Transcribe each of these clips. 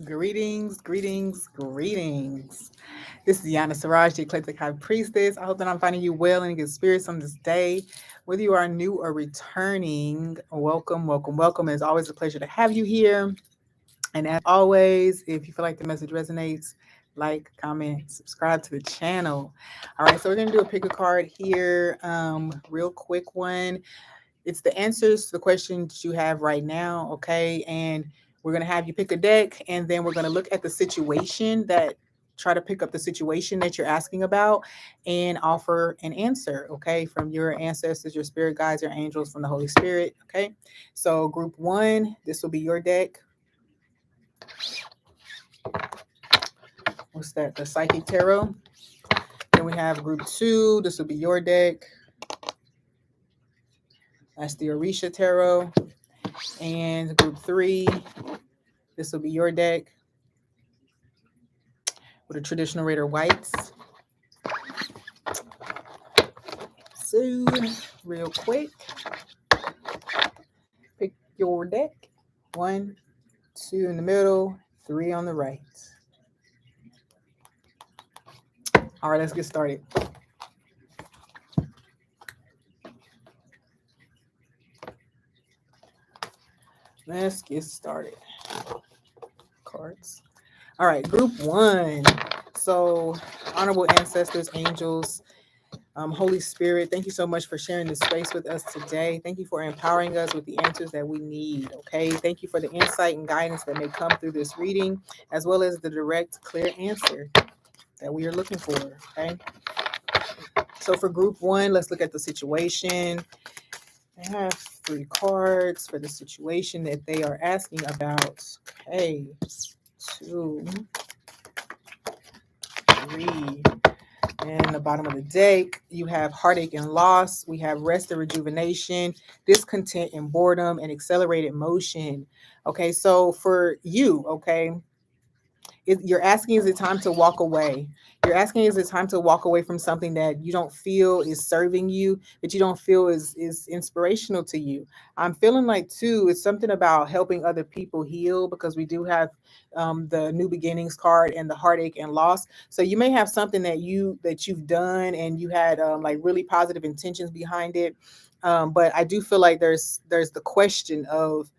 Greetings, greetings, greetings. This is Iyanda Siraj, the Eclectic High Priestess. I hope that I'm finding you well and in good spirits on this day. Whether you are new or returning, welcome, welcome, welcome. It's always a pleasure to have you here. And as always, if you feel like the message resonates, like, comment, subscribe to the channel. All right, so we're gonna do a pick a card here, real quick one. It's the answers to the questions you have right now, okay? And we're gonna have you pick a deck, and then we're gonna look at the situation that try to pick up the situation that you're asking about and offer an answer, okay, from your ancestors, your spirit guides, your angels, from the Holy Spirit, okay? So group one, this will be your deck. What's that? The Psychic Tarot. Then we have group two. This will be your deck. That's the Orisha Tarot. And group three, this will be your deck with the traditional Raider Whites. So, real quick, pick your deck. 1, 2 in the middle, 3 on the right. All right, let's get started. Let's get started. Cards. All right, group one. So, honorable ancestors, angels, Holy Spirit, thank you so much for sharing this space with us today. Thank you for empowering us with the answers that we need. Okay. Thank you for the insight and guidance that may come through this reading, as well as the direct, clear answer that we are looking for. Okay. So for group one, let's look at the situation. I have 3 cards for the situation that they are asking about. Okay. 2, 3. And the bottom of the deck, you have heartache and loss. We have rest and rejuvenation, discontent and boredom, and accelerated motion. Okay, so for you, okay, you're asking, is it time to walk away? You're asking, is it time to walk away from something that you don't feel is serving you, that you don't feel is inspirational to you? I'm feeling like too, it's something about helping other people heal, because we do have the new beginnings card and the heartache and loss. So you may have something that you've done and you had like really positive intentions behind it, but I do feel like there's the question of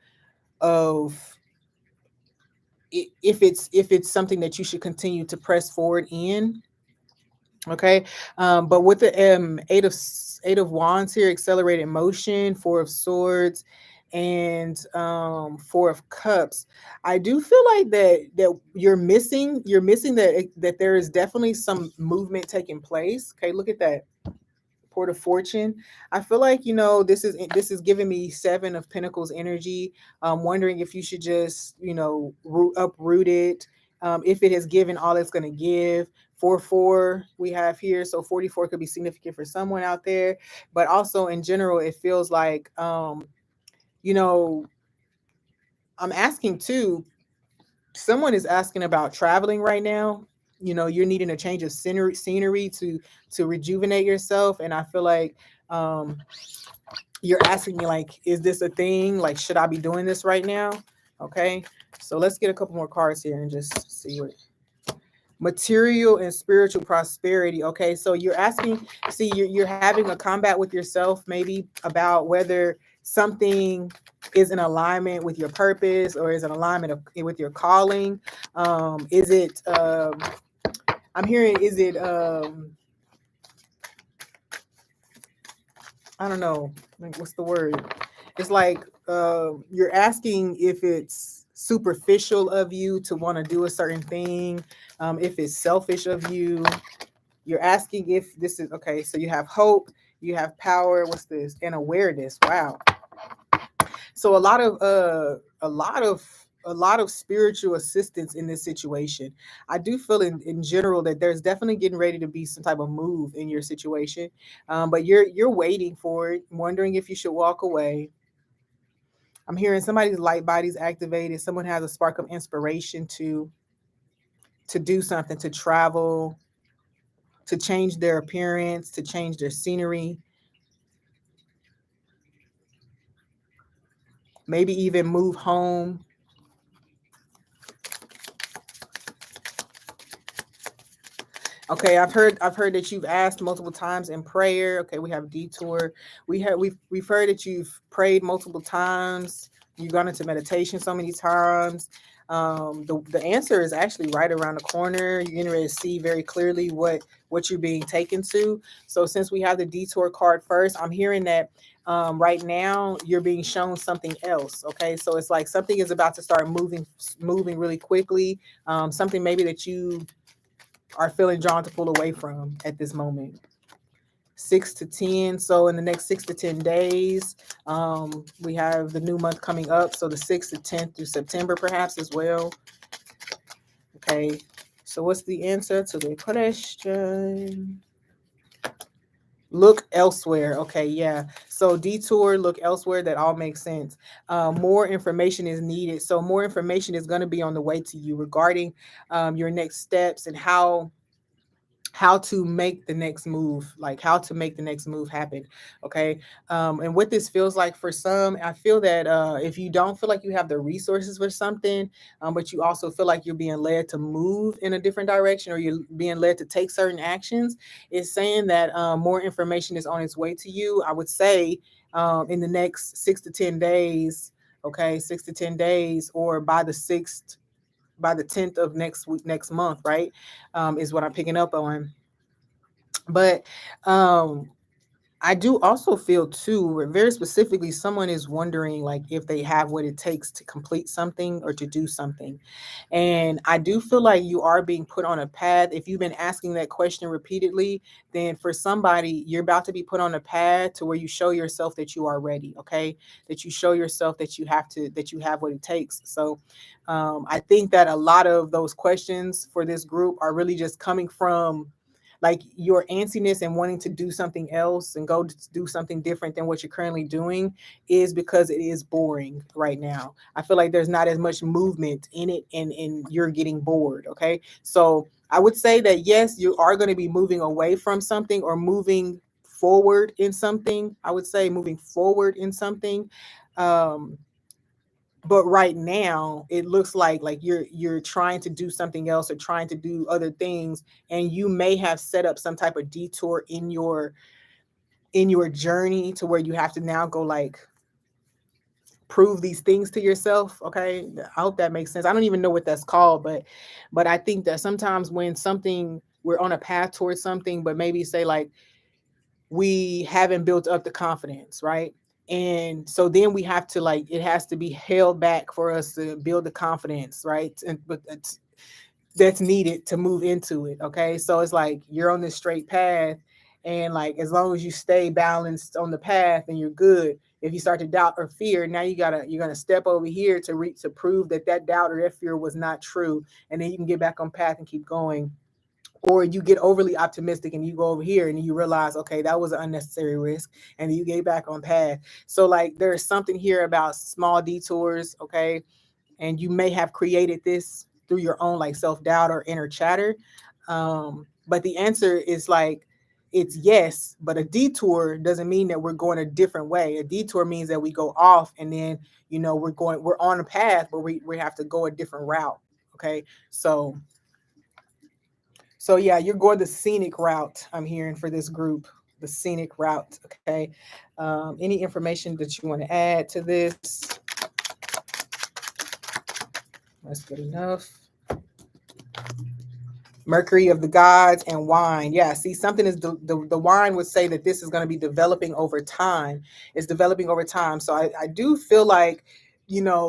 if it's something that you should continue to press forward in. Okay. But with the eight of wands here, accelerated motion, 4 of swords, and 4 of cups, I do feel like that you're missing that there is definitely some movement taking place. Okay, look at that. Port of Fortune. I feel like, this is giving me 7 of Pentacles energy. Wondering if you should just, uproot it. If it has given all it's going to give. 4 we have here, so 44 could be significant for someone out there, but also in general, it feels like, you know, I'm asking too. Someone is asking about traveling right now. You're needing a change of scenery to rejuvenate yourself, and I feel like, um you're asking me, like, is this a thing? Like, should I be doing this right now? Okay, so let's get a couple more cards here and just see what material and spiritual prosperity. Okay, so you're asking, see, you're having a combat with yourself, maybe about whether something is in alignment with your purpose or is in alignment with your calling. Is it I'm hearing, is it I don't know, like, what's the word? It's like, you're asking if it's superficial of you to want to do a certain thing, if it's selfish of you. You're asking if this is okay. So you have hope, you have power. What's this? And awareness. Wow. So a lot of spiritual assistance in this situation. I do feel in general that there's definitely getting ready to be some type of move in your situation, but you're waiting for it, wondering if you should walk away. I'm hearing somebody's light body's activated. Someone has a spark of inspiration to do something, to travel, to change their appearance, to change their scenery, maybe even move home. Okay, I've heard that you've asked multiple times in prayer. Okay, we have detour. We've heard that you've prayed multiple times. You've gone into meditation so many times. The answer is actually right around the corner. You're getting ready to see very clearly what you're being taken to. So since we have the detour card first, I'm hearing that right now you're being shown something else. Okay, so it's like something is about to start moving really quickly. Something maybe that you are feeling drawn to pull away from at this moment. 6 to 10. So in the next 6 to 10 days, we have the new month coming up. So the 6th to 10th through September, perhaps as well. Okay. So what's the answer to the question? Look elsewhere. Okay, yeah. So detour, look elsewhere. That all makes sense. More information is needed. So more information is going to be on the way to you regarding your next steps and how to make the next move, like how to make the next move happen. Okay. And what this feels like for some, I feel that if you don't feel like you have the resources for something, but you also feel like you're being led to move in a different direction or you're being led to take certain actions, it's saying that more information is on its way to you. I would say in the next 6 to 10 days. Okay, 6 to 10 days, or by the 10th of next week, next month, right? Is what I'm picking up on. But um, I do also feel too, where very specifically, someone is wondering like if they have what it takes to complete something or to do something. And I do feel like you are being put on a path. If you've been asking that question repeatedly, then for somebody, you're about to be put on a path to where you show yourself that you are ready, okay? That you show yourself that you have what it takes. So I think that a lot of those questions for this group are really just coming from like your antsiness and wanting to do something else and go to do something different than what you're currently doing is because it is boring right now. I feel like there's not as much movement in it, and you're getting bored. Okay. So I would say that yes, you are going to be moving away from something or moving forward in something. I would say moving forward in something. Um, but right now it looks like you're trying to do something else or trying to do other things, and you may have set up some type of detour in your journey to where you have to now go like prove these things to yourself. Okay, I hope that makes sense. I don't even know what that's called, but I think that sometimes when something we're on a path towards something, but maybe say like we haven't built up the confidence, right? And so then we have to like it has to be held back for us to build the confidence, right? And but that's needed to move into it. Okay. So it's like you're on this straight path. And like as long as you stay balanced on the path and you're good. If you start to doubt or fear, now you're gonna step over here to prove that doubt or that fear was not true. And then you can get back on path and keep going, or you get overly optimistic and you go over here and you realize, okay, that was an unnecessary risk, and you get back on path. So like there's something here about small detours. Okay. And you may have created this through your own like self-doubt or inner chatter. But the answer is like it's yes, but a detour doesn't mean that we're going a different way. A detour means that we go off and then we're on a path, but we have to go a different route. Okay. So yeah, you're going the scenic route. I'm hearing for this group, the scenic route. Okay. Any information that you want to add to this? That's good enough. Mercury of the gods and wine. Yeah, see, something is the wine would say that this is going to be developing over time. It's developing over time. So I do feel like,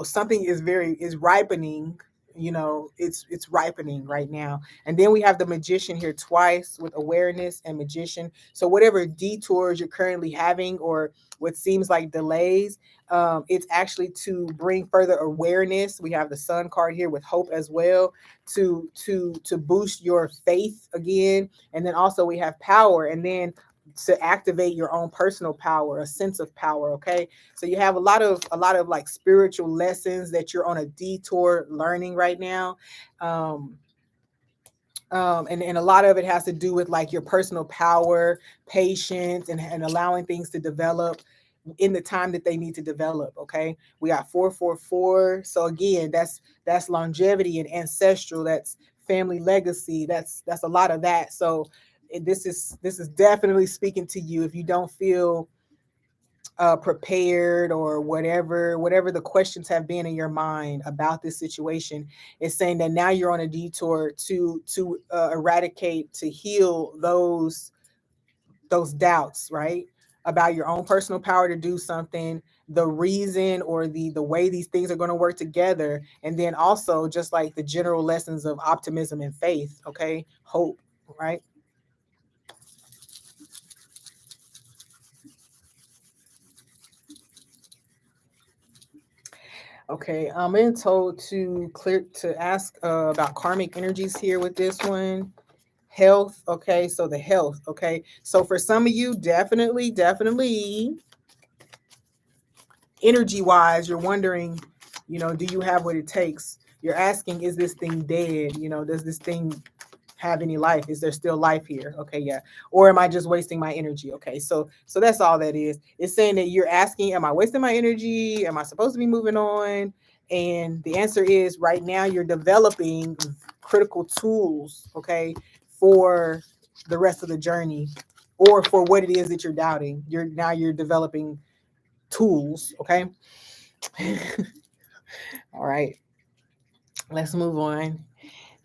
something is ripening. It's ripening right now. And then we have the magician here twice with awareness and magician. So whatever detours you're currently having or what seems like delays, it's actually to bring further awareness. We have the sun card here with hope as well, to boost your faith again. And then also we have power, and then to activate your own personal power, a sense of power. Okay. So you have a lot of like spiritual lessons that you're on a detour learning right now. um and a lot of it has to do with like your personal power, patience, and allowing things to develop in the time that they need to develop. Okay. We got 444. So again, that's longevity and ancestral. That's family legacy. That's a lot of that. So this is definitely speaking to you if you don't feel prepared, or whatever the questions have been in your mind about this situation. It's saying that now you're on a detour to eradicate, to heal those doubts, right? About your own personal power to do something, the reason or the way these things are going to work together, and then also just like the general lessons of optimism and faith, okay? Hope, right? Okay, I'm being told to ask about karmic energies here with this one. Health, okay, so the health, okay. So for some of you, definitely energy wise, you're wondering, do you have what it takes? You're asking, is this thing dead? Does this thing have any life? Is there still life here? Okay, yeah. Or am I just wasting my energy? Okay, so that's all that is. It's saying that you're asking, am I wasting my energy? Am I supposed to be moving on? And the answer is right now you're developing critical tools, okay, for the rest of the journey, or for what it is that you're doubting. You're developing tools, okay? All right, let's move on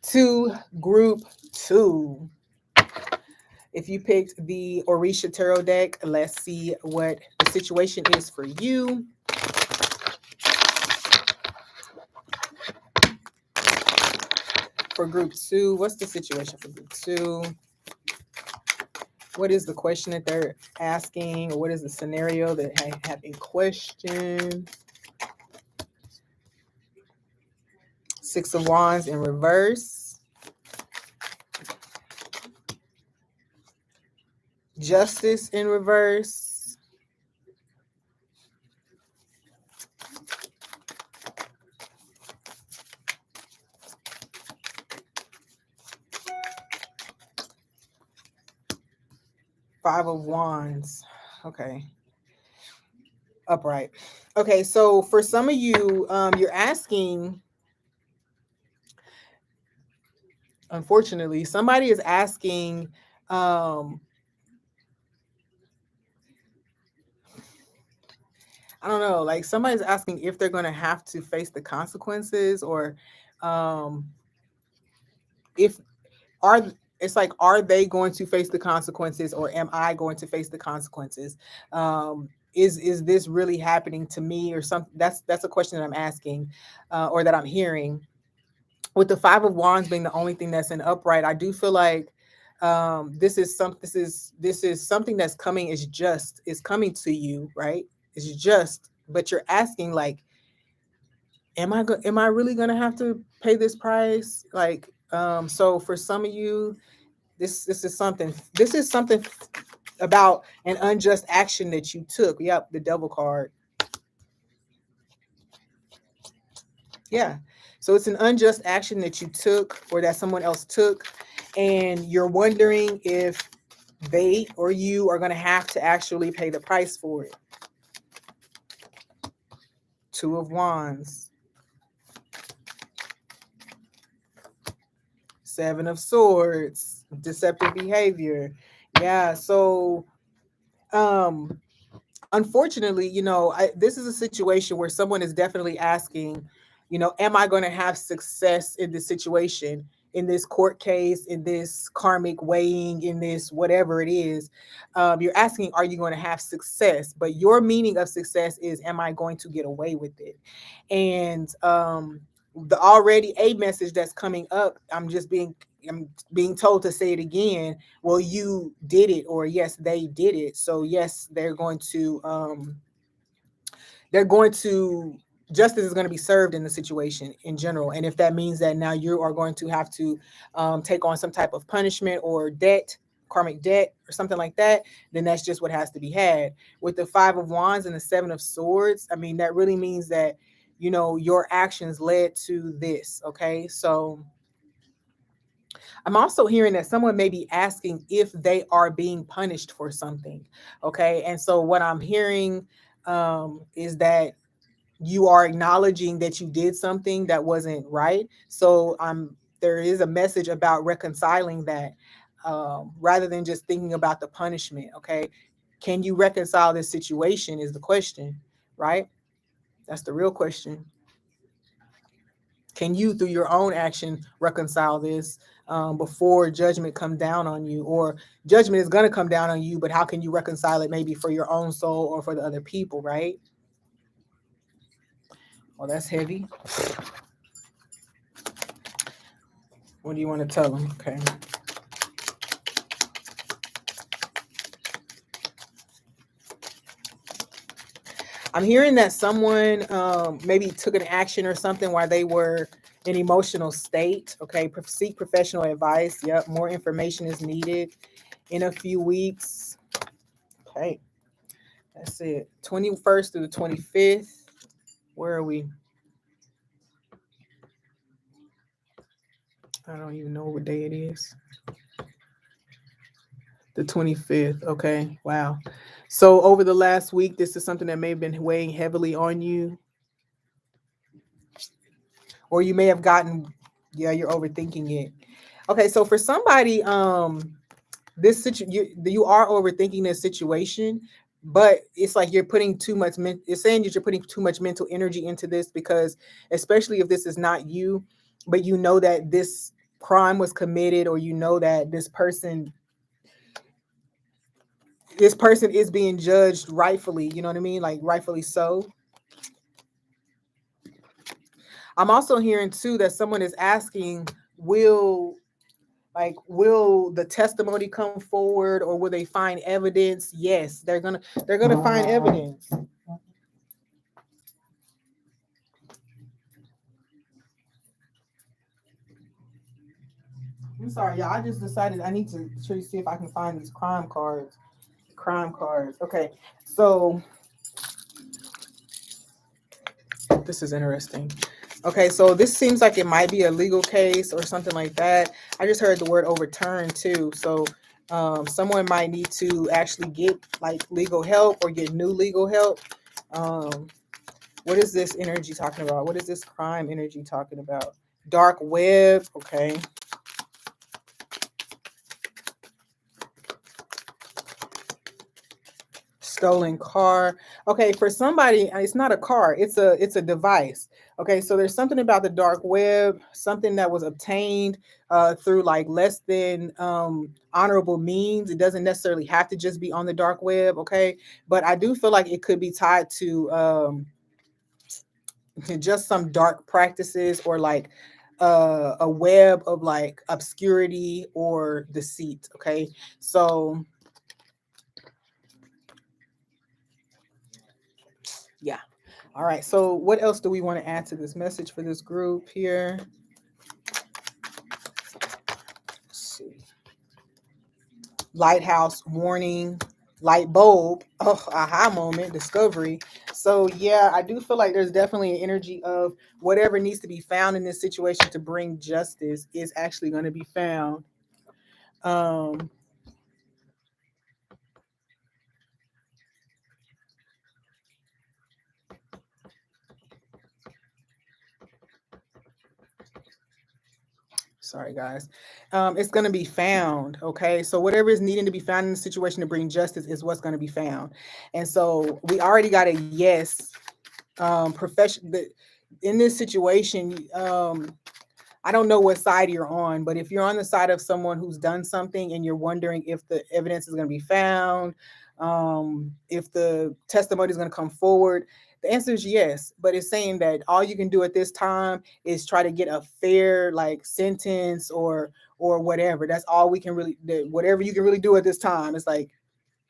to group two. If you picked the Orisha Tarot deck, let's see what the situation is for you. For group two, what's the situation for group two? What is the question that they're asking, or what is the scenario that they have in question? Six of Wands in reverse. Justice in reverse. Five of Wands. Okay. Upright. Okay, so for some of you, you're asking, unfortunately, somebody is asking, um, I don't know, like somebody's asking if they're going to have to face the consequences, or um, if are it's like, are they going to face the consequences, or am I going to face the consequences? Is this really happening to me, or something? That's a question that I'm asking, or that I'm hearing. With the Five of Wands being the only thing that's in upright, I do feel like this is something that's coming, is coming to you, right? It's just, but you're asking like, am I really gonna have to pay this price? Like, so for some of you, this is something about an unjust action that you took. Yep, the Devil card. Yeah. So it's an unjust action that you took, or that someone else took, and you're wondering if they or you are going to have to actually pay the price for it. Two of Wands. Seven of Swords. Deceptive behavior. Yeah. So um unfortunately, this is a situation where someone is definitely asking, am I going to have success in this situation, in this court case, in this karmic weighing, in this whatever it is? You're asking, are you going to have success? But your meaning of success is, am I going to get away with it? And the already a message that's coming up, I'm being told to say it again. Well, you did it, or yes, they did it. So yes, they're going to justice is going to be served in the situation in general. And if that means that now you are going to have to take on some type of punishment or debt, karmic debt or something like that, then that's just what has to be had. With the Five of Wands and the Seven of Swords, I mean, that really means that your actions led to this. Okay, so I'm also hearing that someone may be asking if they are being punished for something. Okay. And so what I'm hearing is that you are acknowledging that you did something that wasn't right. So there is a message about reconciling that, rather than just thinking about the punishment. Okay, can you reconcile this situation is the question, right? That's the real question. Can you, through your own action, reconcile this, before judgment come down on you? Or judgment is going to come down on you, but how can you reconcile it, maybe for your own soul or for the other people, right? Well, that's heavy. What do you want to tell them? Okay. I'm hearing that someone, maybe took an action or something while they were in emotional state. Okay, seek professional advice. Yep, more information is needed in a few weeks. Okay, that's it. 21st through the 25th. Where are we? I don't even know what day it is. The 25th. Okay, wow. So over the last week, this is something that may have been weighing heavily on you, or you may have gotten, yeah, you're overthinking it. Okay, so for somebody, you are overthinking this situation, but it's like you're putting too much it's saying that you're putting too much mental energy into this, because especially if this is not you, but you know that this crime was committed, or you know that this person is being judged rightfully, you know what I mean, like rightfully so. I'm also hearing too that someone is asking, will will the testimony come forward, or will they find evidence? Yes, they're gonna find evidence. I'm sorry, y'all. I just decided I need to see if I can find these crime cards. Crime cards. Okay, so this is interesting. Okay, so this seems like it might be a legal case or something like that. I just heard the word overturn too. So someone might need to actually get like legal help or get new legal help. Um, what is this energy talking about? What is this crime energy talking about? Dark web. Okay. Stolen car. Okay, for somebody, it's not a car, it's a device. Okay, so there's something about the dark web, something that was obtained through like less than honorable means. It doesn't necessarily have to just be on the dark web. Okay, but I do feel like it could be tied to just some dark practices, or like a web of like obscurity or deceit. Okay, so yeah. All right. So, what else do we want to add to this message for this group here? Let's see. Lighthouse warning, light bulb, oh, aha moment, discovery. So, yeah, I do feel like there's definitely an energy of whatever needs to be found in this situation to bring justice is actually going to be found. Um, Sorry, guys. It's going to be found. Okay. So, whatever is needing to be found in the situation to bring justice is what's going to be found. And so, we already got a yes. Profession in this situation, I don't know what side you're on, but if you're on the side of someone who's done something and you're wondering if the evidence is going to be found, if the testimony is going to come forward, the answer is yes. But it's saying that all you can do at this time is try to get a fair like sentence, or whatever. That's all we can really. Whatever you can really do at this time is like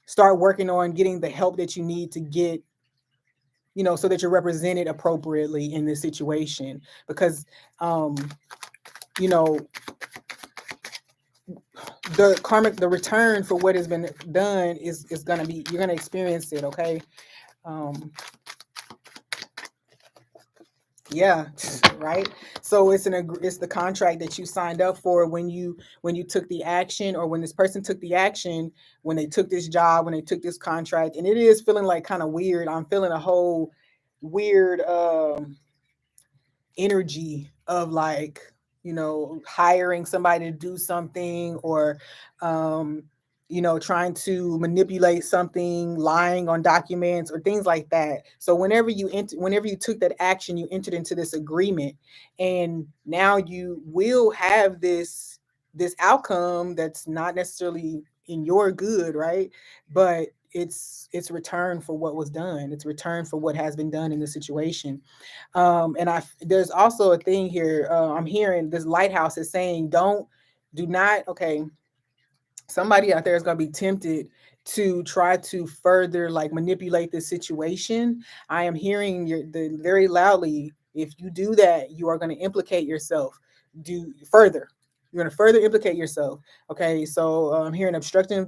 start working on getting the help that you need to get, so that you're represented appropriately in this situation. Because um you know the return for what has been done is going to be, you're going to experience it. Okay. um yeah. Right. So it's the contract that you signed up for when you took the action, or when this person took the action, when they took this job, when they took this contract. And it is feeling like kind of weird. I'm feeling a whole weird energy of like, hiring somebody to do something, or um, trying to manipulate something, lying on documents or things like that. So whenever you took that action, you entered into this agreement, and now you will have this outcome that's not necessarily in your good, right? But it's return for what was done. It's return for what has been done in the situation. And there's also a thing here. I'm hearing this lighthouse is saying, do not. Okay, somebody out there is going to be tempted to try to further like manipulate this situation. I am hearing very loudly. If you do that, you are going to implicate yourself. Do further. You're going to further implicate yourself. Okay, so I'm hearing obstruction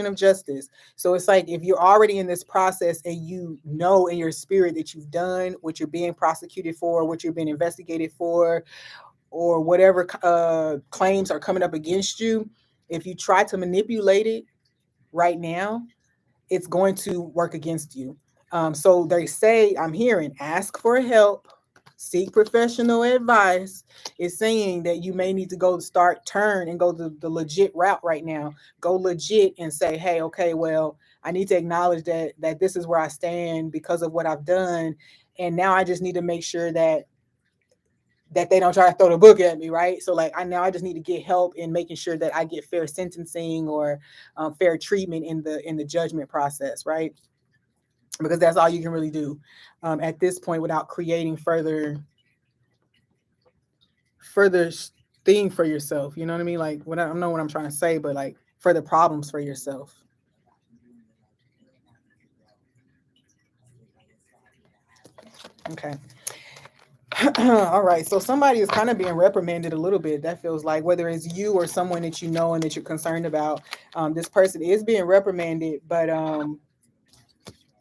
of justice. So it's like if you're already in this process and you know in your spirit that you've done what you're being prosecuted for, what you're being investigated for, or whatever claims are coming up against you, if you try to manipulate it right now, it's going to work against you. So they say, I'm hearing, ask for help, seek professional advice. It's saying that you may need to turn and go the legit route right now. Go legit and say, hey, okay, well, I need to acknowledge that this is where I stand because of what I've done. And now I just need to make sure that they don't try to throw the book at me, right? So like I just need to get help in making sure that I get fair sentencing or fair treatment in the judgment process, right? Because that's all you can really do at this point without creating further thing for yourself. You know what I mean? Like I don't know what I'm trying to say, but like further problems for yourself. Okay. All right. So somebody is kind of being reprimanded a little bit. That feels like, whether it's you or someone that you know and that you're concerned about. This person is being reprimanded, but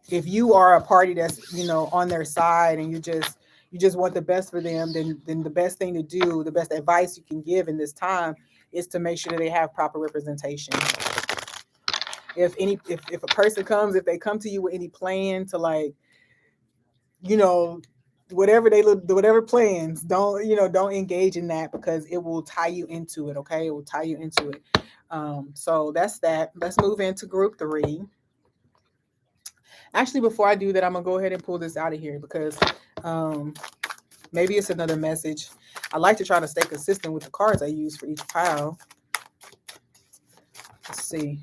if you are a party that's on their side and you just want the best for them, then the best thing to do, the best advice you can give in this time is to make sure that they have proper representation. If a person comes, if they come to you with any plan to, like, you know whatever plans, don't engage in that, because it will tie you into it. Okay, it will tie you into it. So that's that. Let's move into group 3. Actually, before I do that, I'm gonna go ahead and pull this out of here, because um, maybe it's another message. I like to try to stay consistent with the cards I use for each pile. Let's see.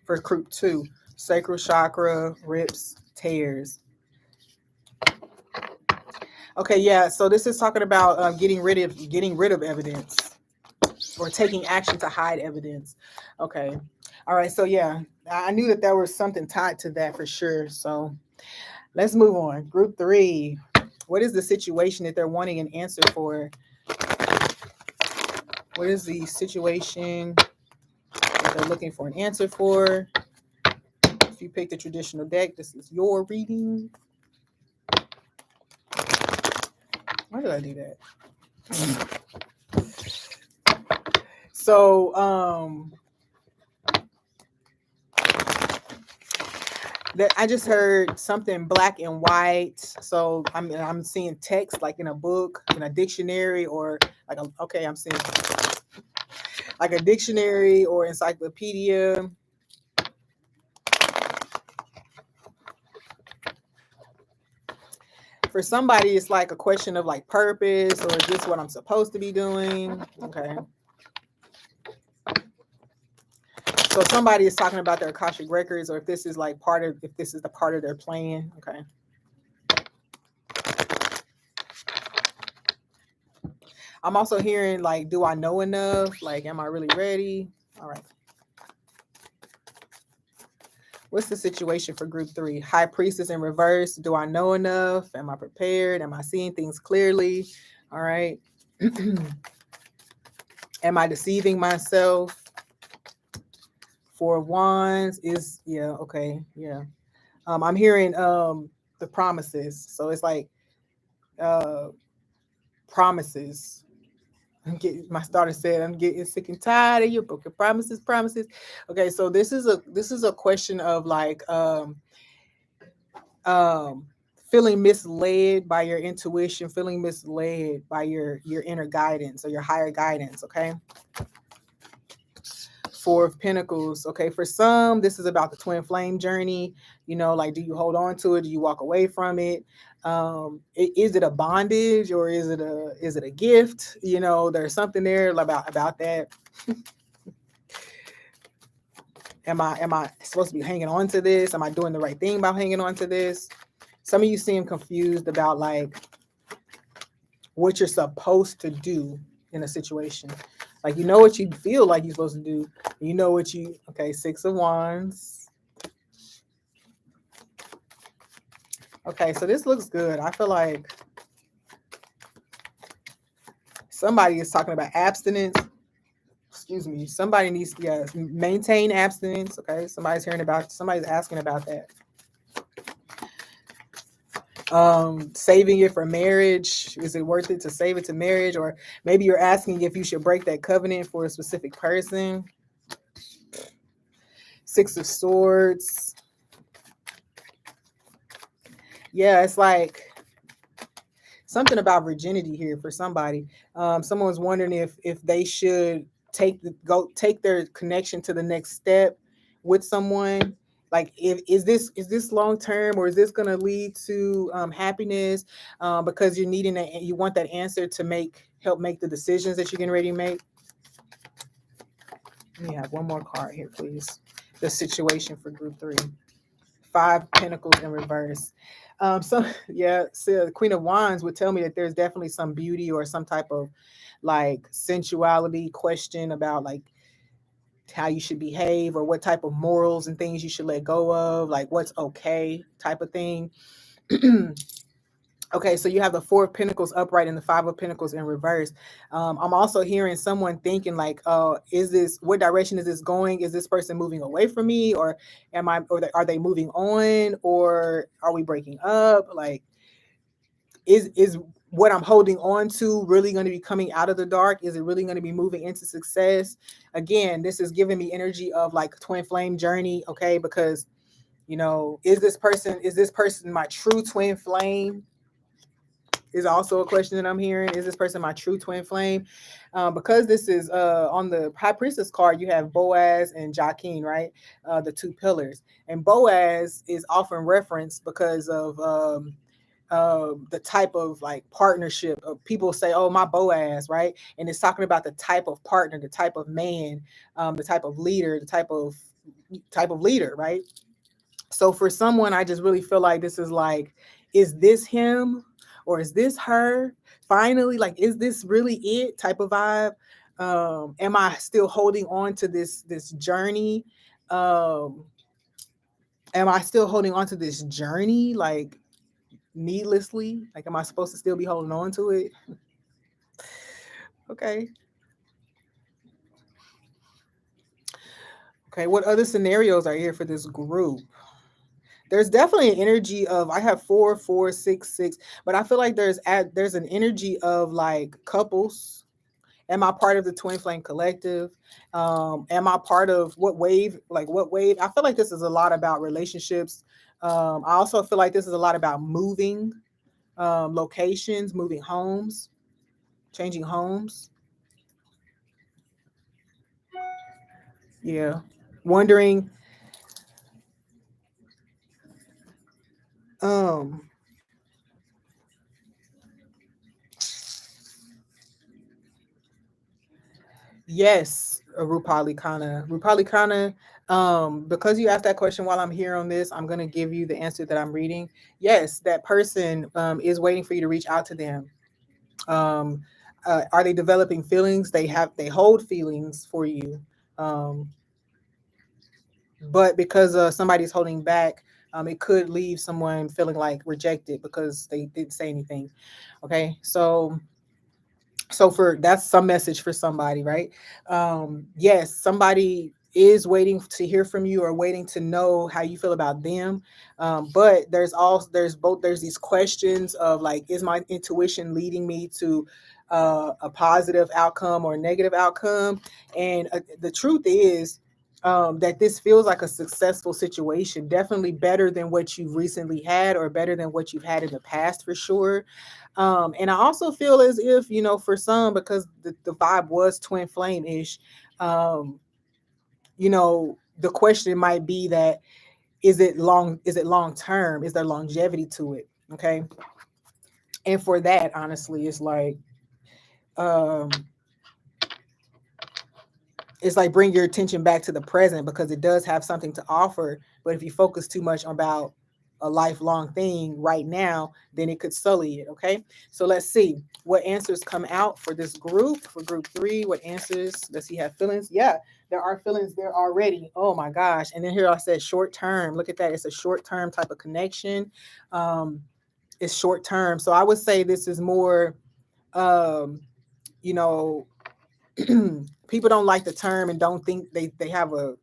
For group 2, sacral chakra, rips, tears. Okay, yeah. So this is talking about getting rid of evidence, or taking action to hide evidence. Okay. All right. So yeah, I knew that there was something tied to that for sure. So let's move on. Group 3. What is the situation that they're wanting an answer for? What is the situation that they're looking for an answer for? If you pick the traditional deck, this is your reading. Why did I do that? So, that I just heard something black and white. So I'm seeing text like in a book, in a dictionary, or like I'm seeing like a dictionary or encyclopedia. For somebody, it's like a question of like purpose, or is this what I'm supposed to be doing? Okay. So somebody is talking about their Akashic records, or if this is the part of their plan. Okay. I'm also hearing like, do I know enough? Like, am I really ready? All right. What's the situation for group 3? High priestess in reverse. Do I know enough? Am I prepared? Am I seeing things clearly? All right. Am I deceiving myself? 4 of wands is, yeah, okay, yeah. I'm hearing the promises. So it's like promises. My daughter said, I'm getting sick and tired of your broken promises. Okay, so this is a question of like um feeling misled by your intuition, feeling misled by your inner guidance or your higher guidance. Okay. Four of Pentacles. Okay, for some, this is about the twin flame journey. Like, do you hold on to it? Do you walk away from it? Is it a bondage, or is it a gift? There's something there about that. Am I supposed to be hanging on to this? Am I doing the right thing by hanging on to this? Some of you seem confused about like what you're supposed to do in a situation. Like, what you feel like you're supposed to do. Okay, Six of Wands. Okay, so this looks good. I feel like somebody is talking about abstinence. Excuse me. Somebody needs to maintain abstinence. Okay, somebody's asking about that. Saving it for marriage. Is it worth it to save it to marriage? Or maybe you're asking if you should break that covenant for a specific person. Six of Swords. Yeah, it's like something about virginity here for somebody. Someone's wondering if they should take their connection to the next step with someone. Like, is this long term, or is this going to lead to happiness? Because you want that answer to help make the decisions that you're getting ready to make. Let me have one more card here, please. The situation for group 3. 5 Pentacles in reverse. So the Queen of Wands would tell me that there's definitely some beauty or some type of like sensuality question about like how you should behave, or what type of morals and things you should let go of, like what's okay type of thing. Okay, so you have the 4 of Pentacles upright and the 5 of Pentacles in reverse. I'm also hearing someone thinking like, what direction is this going? Is this person moving away from me, or are they moving on, or are we breaking up? Like, is what I'm holding on to really going to be coming out of the dark? Is it really going to be moving into success? Again, this is giving me energy of like twin flame journey. Okay, because is this person my true twin flame? Is also a question that I'm hearing. Is this person my true twin flame? Because this is on the High Priestess card, you have Boaz and Jacqueline, right? The 2 pillars. And Boaz is often referenced because of the type of like partnership. People say, oh, my Boaz, right? And it's talking about the type of partner, the type of man, the type of leader, the type of leader, right? So for someone, I just really feel like this is like, is this him? Or is this her? Finally, like, is this really it type of vibe? Am I still holding on to this journey? Am I still holding on to this journey like needlessly? Like, am I supposed to still be holding on to it? Okay. Okay, what other scenarios are here for this group? There's definitely an energy of, I have 4, 4, 6, 6, but I feel like there's an energy of like couples. Am I part of the Twin Flame Collective? Am I part of what wave? Like, what wave? I feel like this is a lot about relationships. I also feel like this is a lot about moving locations, moving homes, changing homes. Yeah. Wondering, yes, Rupalikana. Because you asked that question while I'm here on this, I'm going to give you the answer that I'm reading. Yes, that person is waiting for you to reach out to them. Are they developing feelings? They hold feelings for you. But because somebody's holding back, it could leave someone feeling like rejected because they didn't say anything. Okay, so that's some message for somebody, right? Yes, somebody is waiting to hear from you or waiting to know how you feel about them. But there's these questions of like, is my intuition leading me to a positive outcome or a negative outcome? And the truth is, that this feels like a successful situation, definitely better than what you've recently had or better than what you've had in the past for sure. And I also feel as if, for some, because the vibe was twin flame ish, um, the question might be that is it long term? Is there longevity to it? Okay. And for that, honestly, um, it's like bring your attention back to the present because it does have something to offer. But if you focus too much about a lifelong thing right now, then it could sully it. Okay. So let's see what answers come out for this group. For group 3, what answers? Let's see, have feelings. Yeah, there are feelings there already. Oh my gosh. And then here I said short term. Look at that. It's a short term type of connection. It's short term. So I would say this is more, um, you know, people don't like the term and don't think they have a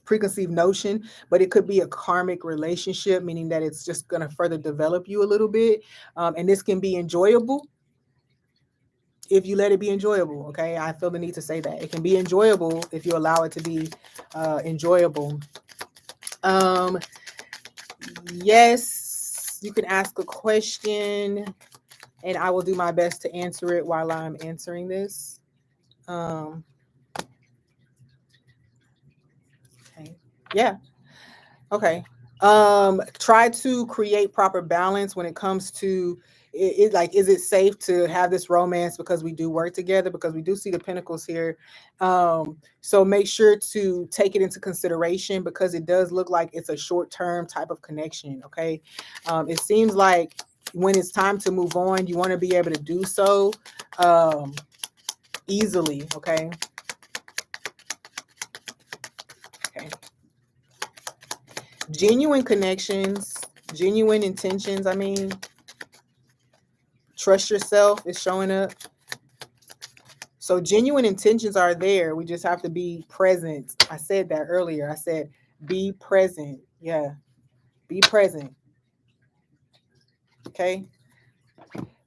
preconceived notion, but it could be a karmic relationship, meaning that it's just going to further develop you a little bit. And this can be enjoyable if you let it be enjoyable. Okay. I feel the need to say that it can be enjoyable if you allow it to be enjoyable. Um, yes, you can ask a question and I will do my best to answer it while I'm answering this. Okay. Yeah. Okay. Try to create proper balance when it comes to it, like, is it safe to have this romance because we do work together, because we do see the pentacles here. So make sure to take it into consideration because it does look like it's a short-term type of connection. Okay. It seems like when it's time to move on, you want to be able to do so easily. Okay. Okay. Genuine connections, genuine intentions. I mean, trust yourself is showing up. So genuine intentions are there. We just have to be present. I said that earlier. I said, be present. Yeah. Be present. Okay.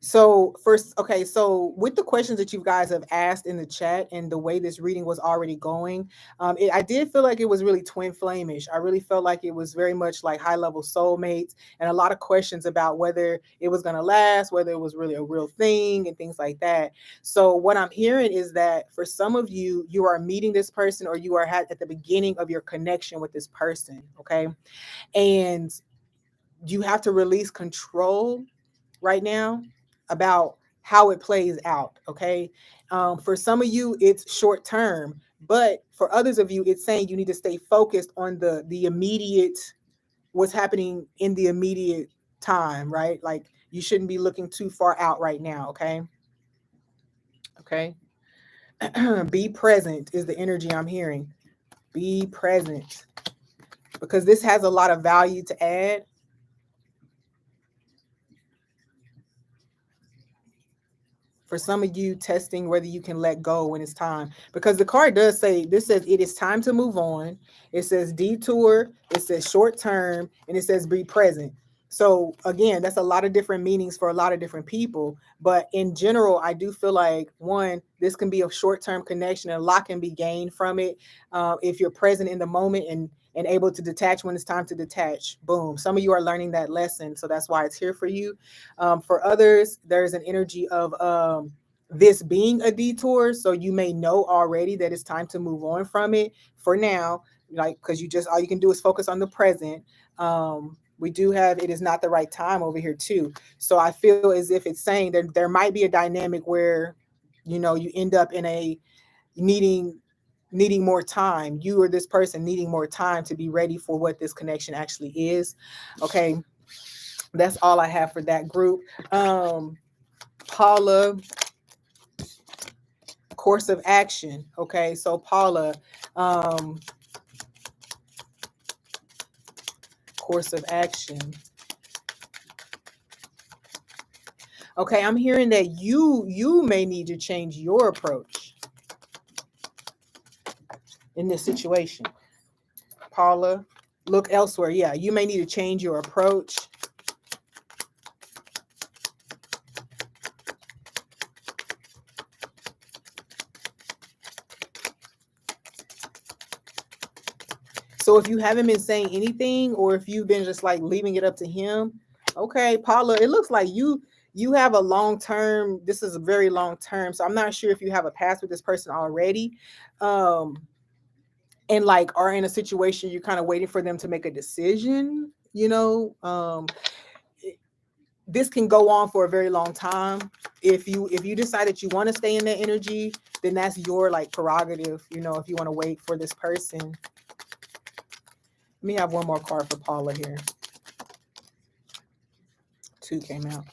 So first, okay, so with the questions that you guys have asked in the chat and the way this reading was already going, I did feel like it was really twin flamish. I really felt like it was very much like high level soulmates and a lot of questions about whether it was going to last, whether it was really a real thing and things like that. So what I'm hearing is that for some of you, you are meeting this person or you are at the beginning of your connection with this person, okay? And you have to release control right now about how it plays out. Okay. For some of you, it's short term, but for others of you, it's saying you need to stay focused on the immediate, what's happening in the immediate time, right? Like you shouldn't be looking too far out right now. Okay. Okay. Be present is the energy I'm hearing. Be present because this has a lot of value to add. For some of you, testing whether you can let go when it's time, because the card does say, this says it is time to move on. It says detour, it says short term, and it says be present. So again, that's a lot of different meanings for a lot of different people, but in general, I do feel like, one, this can be a short-term connection and a lot can be gained from it if you're present in the moment and able to detach when it's time to detach. Boom. Some of you are learning that lesson, so that's why it's here for you. For others, there's an energy of this being a detour, so you may know already that it's time to move on from it for now, like, because you just, all you can do is focus on the present. We do have, it is not the right time over here too. So I feel as if it's saying that there might be a dynamic where, you end up in a needing more time, you or this person needing more time to be ready for what this connection actually is. Okay. That's all I have for that group. Paula, course of action. Okay, so Paula, course of action. Okay, I'm hearing that you may need to change your approach in this situation. Paula, look elsewhere. Yeah, you may need to change your approach. So if you haven't been saying anything, or if you've been just like leaving it up to him, okay, Paula, it looks like you have a long term. This is a very long term. So I'm not sure if you have a past with this person already. Um, and like are in a situation you're kind of waiting for them to make a decision, this can go on for a very long time. If you decide that you want to stay in that energy, then that's your like prerogative, if you want to wait for this person. Let me have one more card for Paula here. Two came out.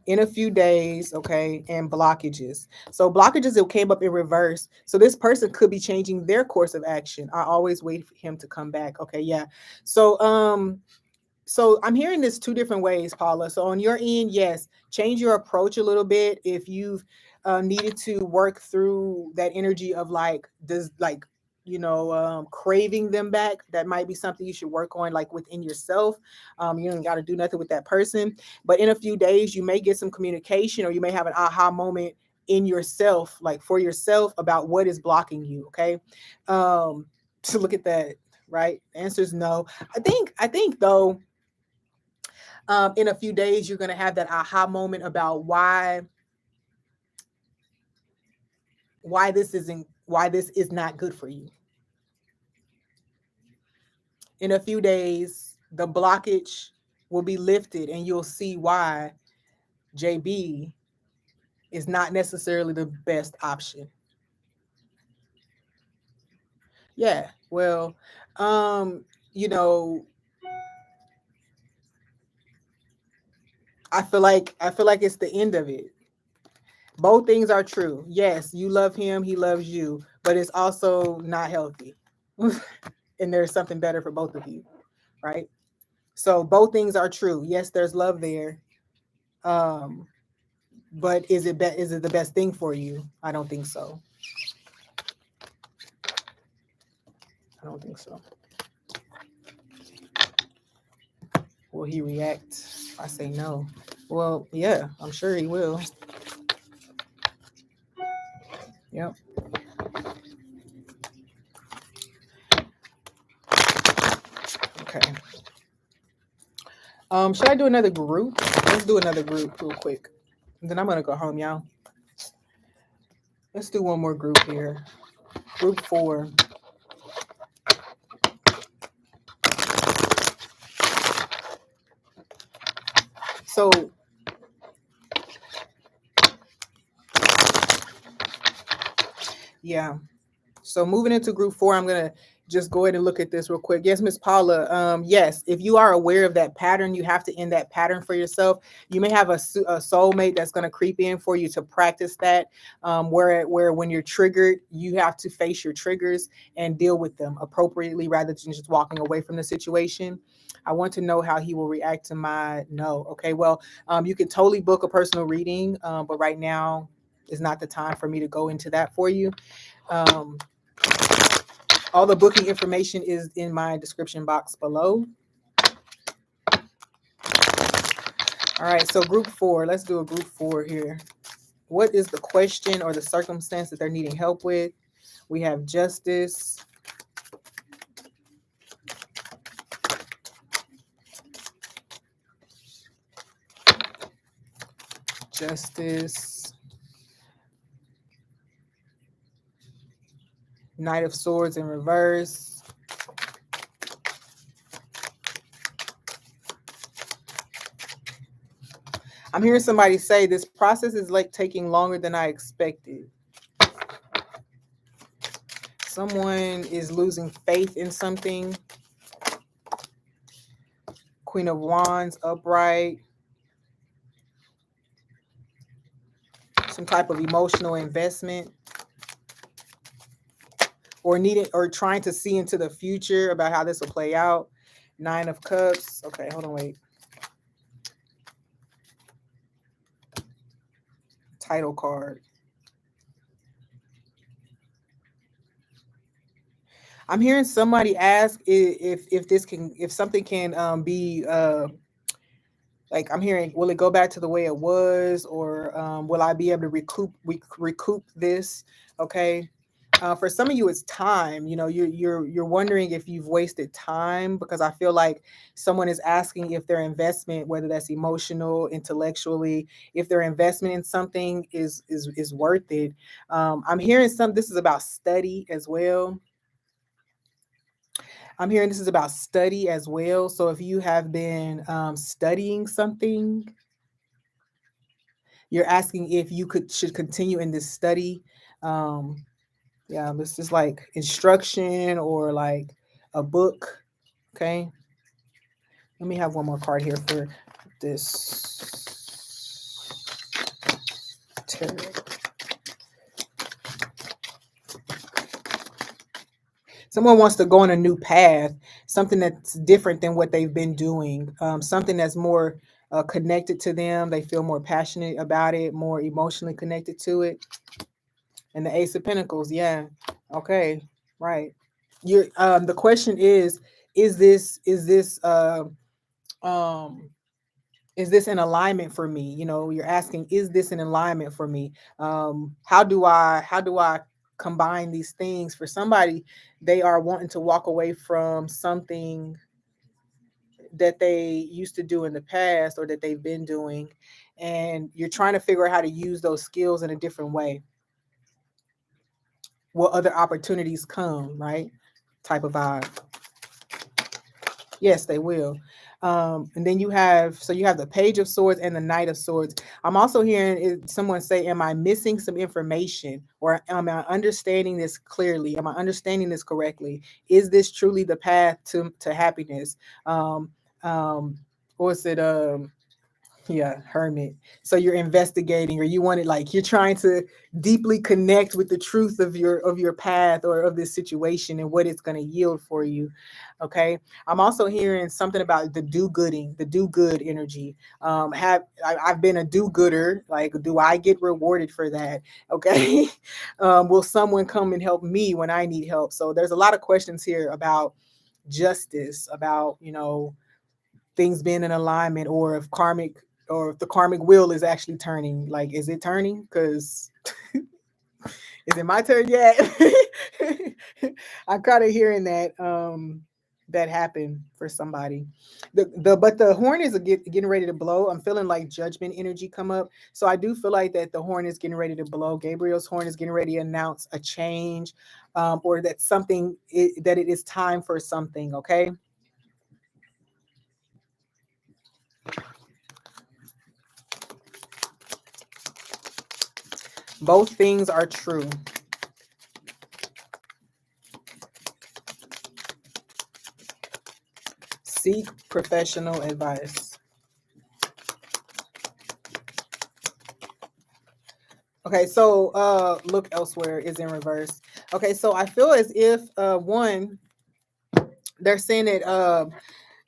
In a few days, okay, and blockages. So blockages, it came up in reverse. So this person could be changing their course of action. I always wait for him to come back. Okay, yeah. So I'm hearing this two different ways, Paula. So on your end, yes, change your approach a little bit if you've needed to work through that energy of like does like craving them back. That might be something you should work on like within yourself. You don't got to do nothing with that person, but in a few days you may get some communication, or you may have an aha moment in yourself, like for yourself, about what is blocking you. Okay, so look at that. Right, the answer is no. I think though, in a few days you're going to have that aha moment about why this is not good for you. In a few days the blockage will be lifted and you'll see why JB is not necessarily the best option. Yeah, well, um you know I feel like it's the end of it. Both things are true. Yes, you love him, he loves you, but it's also not healthy. And there's something better for both of you, right? So both things are true. Yes, there's love there. Um, but is it the best thing for you? I don't think so. I don't think so. Will he react? I say no. Well, yeah, I'm sure he will. Yep. Okay. Should I do another group? Let's do another group real quick. And then I'm gonna go home, y'all. Let's do one more group here. Group 4. So yeah. So moving into group 4, I'm gonna just go ahead and look at this real quick. Yes, Miss Paula. Yes, if you are aware of that pattern, you have to end that pattern for yourself. You may have a soulmate that's gonna creep in for you to practice that. Where when you're triggered, you have to face your triggers and deal with them appropriately rather than just walking away from the situation. I want to know how he will react to my no. Okay, well, you can totally book a personal reading, but right now is not the time for me to go into that for you. Um, all the booking information is in my description box below. All right, so group 4, let's do a group 4 here. What is the question or the circumstance that they're needing help with? We have justice, justice, Knight of Swords in reverse, I'm hearing somebody say this process is like taking longer than I expected. Someone is losing faith in something. Queen of Wands upright. Some type of emotional investment. Or needing or trying to see into the future about how this will play out. 9 of Cups. Okay, hold on, wait. Title card. I'm hearing somebody ask if something can be like, I'm hearing, will it go back to the way it was, or will I be able to recoup this? Okay. For some of you, it's time. You're wondering if you've wasted time, because I feel like someone is asking if their investment, whether that's emotional, intellectually, if their investment in something is worth it. I'm hearing this is about study as well. I'm hearing this is about study as well. So if you have been studying something, you're asking if you should continue in this study. Um, yeah, this is like instruction or like a book. Okay. Let me have one more card here for this tarot. Someone wants to go on a new path, something that's different than what they've been doing, something that's more connected to them. They feel more passionate about it, more emotionally connected to it. And the Ace of Pentacles, yeah. Okay, right. You're the question is um is this in alignment for me? You're asking, is this in alignment for me? How do I combine these things? For somebody, they are wanting to walk away from something that they used to do in the past or that they've been doing, and you're trying to figure out how to use those skills in a different way. What other opportunities come, right? Type of vibe. Yes, they will. And then you have the Page of Swords and the Knight of Swords. I'm also hearing someone say, am I missing some information, or am I understanding this clearly? Am I understanding this correctly? Is this truly the path to happiness? Um, um, or is it yeah, hermit. So you're investigating, or you want it, like you're trying to deeply connect with the truth of your path or of this situation and what it's going to yield for you. Okay. I'm also hearing something about the do good energy. I've been a do gooder. Like, do I get rewarded for that? Okay. Will someone come and help me when I need help? So there's a lot of questions here about justice, about things being in alignment, or if the karmic wheel is actually turning. Like, is it turning? Because is it my turn yet? I'm kind of hearing that happen for somebody. But the horn is getting ready to blow. I'm feeling like judgment energy come up. So I do feel like that the horn is getting ready to blow. Gabriel's horn is getting ready to announce a change, or that that it is time for something. Okay. Both things are true. Seek professional advice. Okay, so look elsewhere is in reverse. Okay, so I feel as if one, they're saying that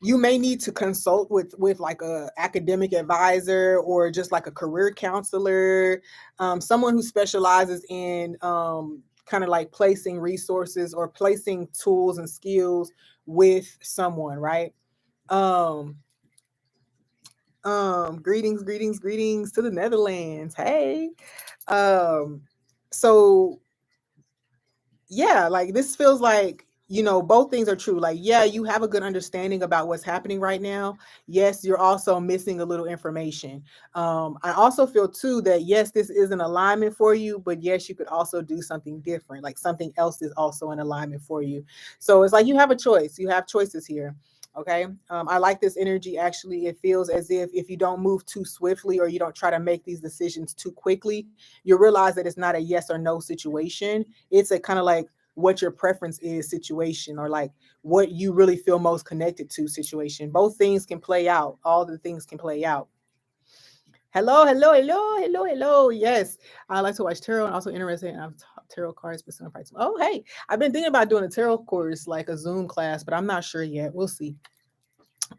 you may need to consult with like a academic advisor, or just like a career counselor, someone who specializes in kind of like placing resources or placing tools and skills with someone, right? um greetings to the Netherlands. Hey. um so yeah, like this feels like, both things are true. Like, yeah, you have a good understanding about what's happening right now. Yes, you're also missing a little information. I also feel too that yes, this is an alignment for you, but yes, you could also do something different. Like something else is also in alignment for you. So it's like you have a choice. You have choices here. Okay. I like this energy. Actually, it feels as if you don't move too swiftly, or you don't try to make these decisions too quickly, you realize that it's not a yes or no situation. It's a kind of like what your preference is situation, or like what you really feel most connected to situation. Both things can play out. All the things can play out. Hello, hello, hello, hello, hello. Yes, I like to watch tarot, and also interested in tarot cards, but some price. Oh, hey, I've been thinking about doing a tarot course, like a Zoom class, but I'm not sure yet. We'll see.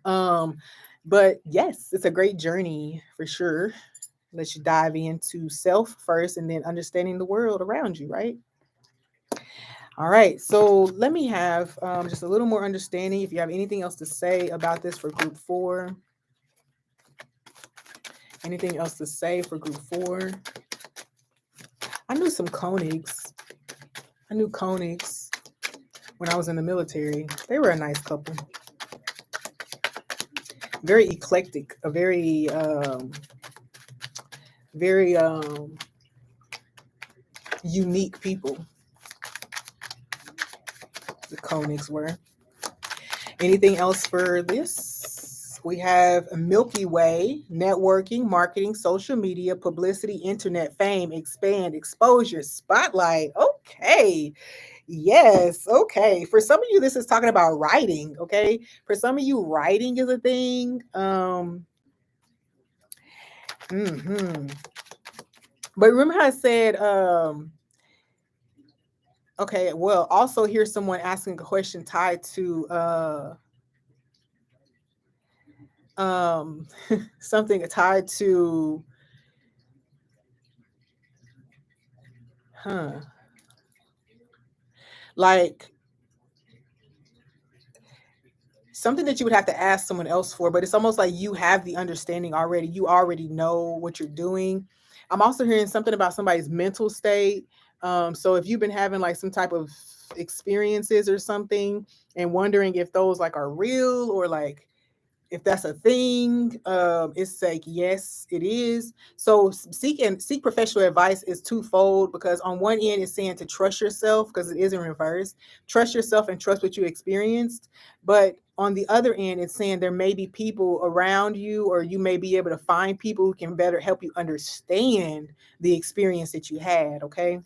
Um, but yes, it's a great journey for sure. Let you dive into self first, and then understanding the world around you, right? All right, so let me have just a little more understanding. If you have anything else to say about this for group 4, anything else to say for group 4? I knew some Koenigs. I knew Koenigs when I was in the military. They were a nice couple. Very eclectic, a very unique people. The Koenigs were. Anything else for this? We have Milky Way, networking, marketing, social media, publicity, internet, fame, expand, exposure, spotlight. Okay. Yes. Okay. For some of you, this is talking about writing. Okay. For some of you, writing is a thing. Mhm. But remember how I said, okay, well, also here's someone asking a question tied to um something tied to huh like something that you would have to ask someone else for, but it's almost like you have the understanding already. You already know what you're doing. I'm also hearing something about somebody's mental state. So if you've been having like some type of experiences or something and wondering if those like are real or like if that's a thing, it's like yes it is. So seek professional advice is twofold, because on one end it's saying to trust yourself because it is in reverse. Trust yourself and trust what you experienced. But on the other end it's saying there may be people around you, or you may be able to find people who can better help you understand the experience that you had. Okay,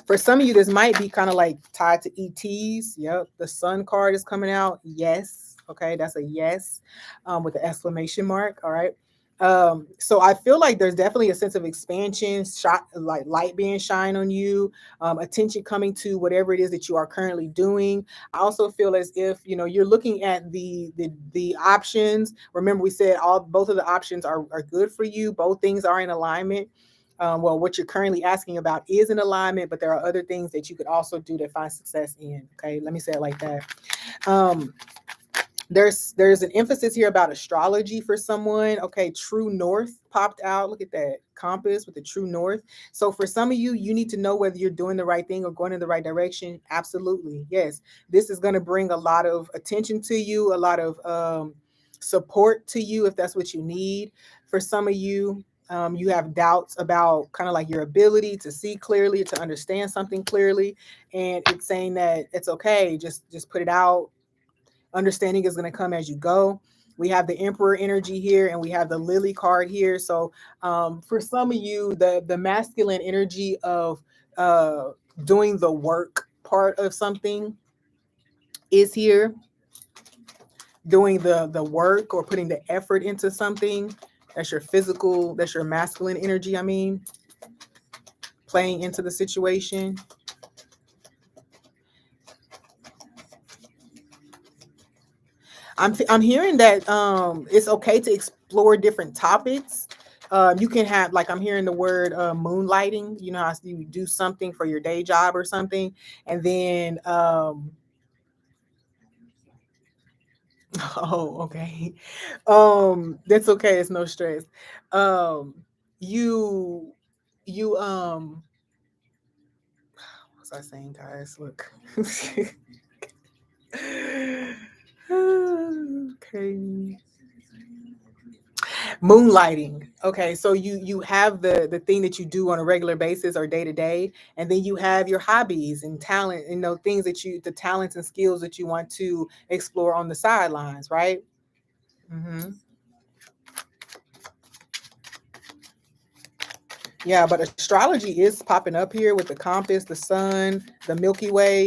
for some of you, this might be kind of like tied to ETs. Yep. The sun card is coming out. Yes. Okay. That's a yes, with the exclamation mark. All right. So I feel like there's definitely a sense of expansion, shot like light being shined on you, attention coming to whatever it is that you are currently doing. I also feel as if you're looking at the options. Remember, we said both of the options are good for you. Both things are in alignment. Well, what you're currently asking about is in alignment, but there are other things that you could also do to find success in. Okay, let me say it like that. Um, there's an emphasis here about astrology for someone. Okay, true north popped out. Look at that compass with the true north. So for some of you, you need to know whether you're doing the right thing or going in the right direction. Absolutely, yes. This is going to bring a lot of attention to you, a lot of support to you if that's what you need. For some of you, you have doubts about kind of like your ability to see clearly, to understand something clearly, and it's saying that it's okay. Just put it out. Understanding is going to come as you go. We have the emperor energy here, and we have the lily card here. So for some of you, the masculine energy of uh, doing the work part of something is here. Doing the work or putting the effort into something. That's your physical, that's your masculine energy. I mean, playing into the situation. I'm hearing that it's okay to explore different topics. You can have, like, I'm hearing the word moonlighting. You know how you do something for your day job or something, and then oh, okay, that's okay. It's no stress. Um, you you what was I saying, guys? Look. Okay. Moonlighting. Okay, so you have the thing that you do on a regular basis or day to day, and then you have your hobbies and talent, things that the talents and skills that you want to explore on the sidelines, right? Hmm. Yeah, but astrology is popping up here with the compass, the sun, the Milky Way.